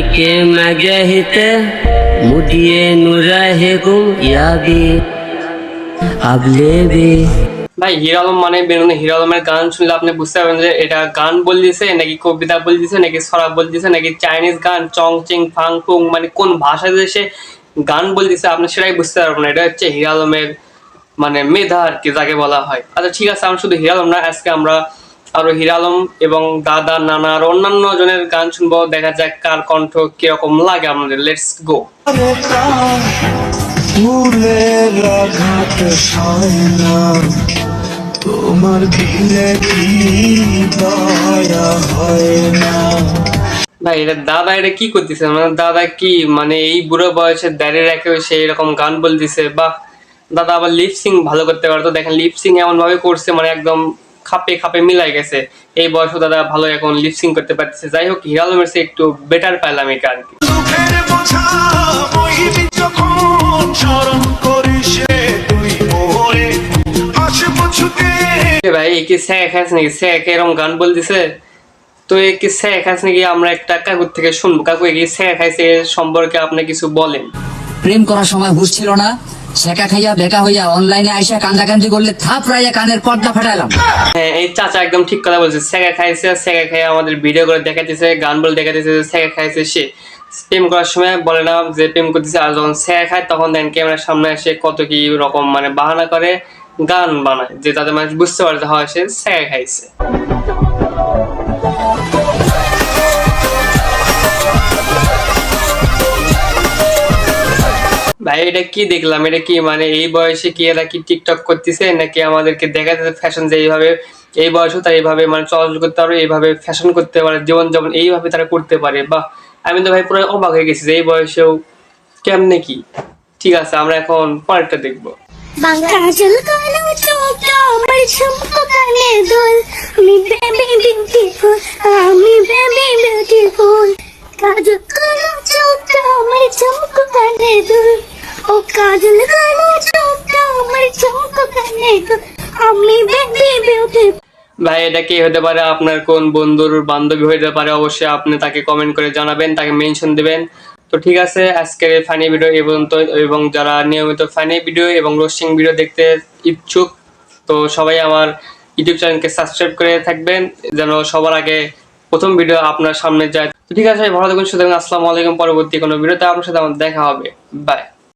के मजहिते मुझे नुराहेगुम याबी अबले भी। ভাই হিরো আলম মানে বেরোনো হিরো আলমের গান শুনলে আপনি বুঝতে পারবেন যে এটা গান বল দিছে নাকি কবিতা বল দিছে নাকি ছড়া বল দিছে নাকি চাইনিজ গান চং চিং ফাং ফুং মানে কোন ভাষা দেশে গান বল দিছে আপনি সেটাই বুঝতে পারবেন না। এটা হচ্ছে হিরো আলমের মানে মেধা আর কি যাকে বলা হয়। আচ্ছা ঠিক আছে, আমরা শুধু হিরো আলম না, আজকে আমরা আরো হিরো আলম এবং দাদা নানা আর অন্যান্য জনের গান শুনবো, দেখা যাক কার কণ্ঠ কিরকম লাগে আমাদের। Let's go. তোমার দিলে কি দয়া হয় না। ভাই এটা দাদা এটা কি করতেছে, মানে দাদা কি মানে এই বুড়ো বয়সে দাঁড়িয়ে রেখে সে এরকম গান বলতেছে। বাহ, দাদা আবার লিপসিং ভালো করতে পারতো। দেখেন লিপসিং এমন ভাবে করছে মানে একদম খাপে খাপে মিলাই গেছে। এই বয়সে দাদা ভালো এখন লিপসিং করতে পারতেছে। যাই হোক, হিরো আলমের চেয়ে একটু বেটার পাইলাম এটা আর কি। ভাই কি স্যাক আছে নাকি, স্যাক এরকম গান বলতেছে তো কি স্যাক আছে নাকি? আমরা একটা কাকুর থেকে শুনবো। কাকু কি স্যাক খাইছে সম্পর্কে আপনি কিছু বলেন। প্রেম করার সময় বুঝছিল না, শেখা খাইয়া বেকা হইয়া অনলাইনে আইসা কান্দাকান্দি করলে থাপড়াইয়া কানের পর্দা ফাটাইলাম। হ্যাঁ, এই চাচা একদম ঠিক কথা বলছে। সেকা খাইছে, সেকা খাইয়া আমাদের ভিডিও করে দেখাতেছে, গান বলে দেখাতেছে যে সেকা খাইছে। সে প্রেম করার সময় বলে না যে প্রেম করতেছে, আর যখন সেকা খায় তখন দেন ক্যামেরার সামনে এসে কত কি রকম মানে বাহানা করে গান বানায়, যে তাদের মানুষ বুঝতে পারে যে হয় সে সেকা খাইছে। ভাই এটা কি দেখলাম, এটা কি মানে এই বয়সে কি এরা কি টিকটক করতেছে নাকি আমাদেরকে দেখাতেছে ফ্যাশন, যে এইভাবে এই বয়সে তারা এইভাবে মানে চলাচল করতে পারে, এইভাবে ফ্যাশন করতে পারে, জীবন যেমন এইভাবে তারা করতে পারে। বাহ, আমি তো ভাই পুরো অবাক হয়ে গেছি যে এই বয়সেও কেমনে কি। ঠিক আছে, আমরা এখন পরেরটা দেখবো। কাজল কালো চোখটা আমার ঝুমকো কানে দুল, আমি বেবি বিউটিফুল, আমি বেবি বিউটিফুল। কাজল কালো চোখটা আমার ঝুমকো কানে দুল, ও কাজল কালো চোখটা আমার ঝুমকো কানে দুল, আমি বেবি বিউটিফুল। ভাই এটা কি হতে পারে? আপনার কোন বন্ধুর বান্ধবী হতে পারে, অবশ্যই আপনি তাকে কমেন্ট করে জানাবেন, তাকে মেনশন দিবেন। তো ঠিক আছে, আজকের এই ফানি ভিডিও এই পর্যন্ত। এবং যারা নিয়মিত ফানি ভিডিও এবং রোস্টিং ভিডিও দেখতে ইচ্ছুক, তো সবাই আমার ইউটিউব চ্যানেলকে সাবস্ক্রাইব করে থাকবেন যেন সবার আগে প্রথম ভিডিও আপনার সামনে যায়। তো ঠিক আছে, ভালো থাকুন, সুতরাং আসসালামু আলাইকুম। পরবর্তী কোনো ভিডিওতে আপনার সাথে আমার দেখা হবে। বাই।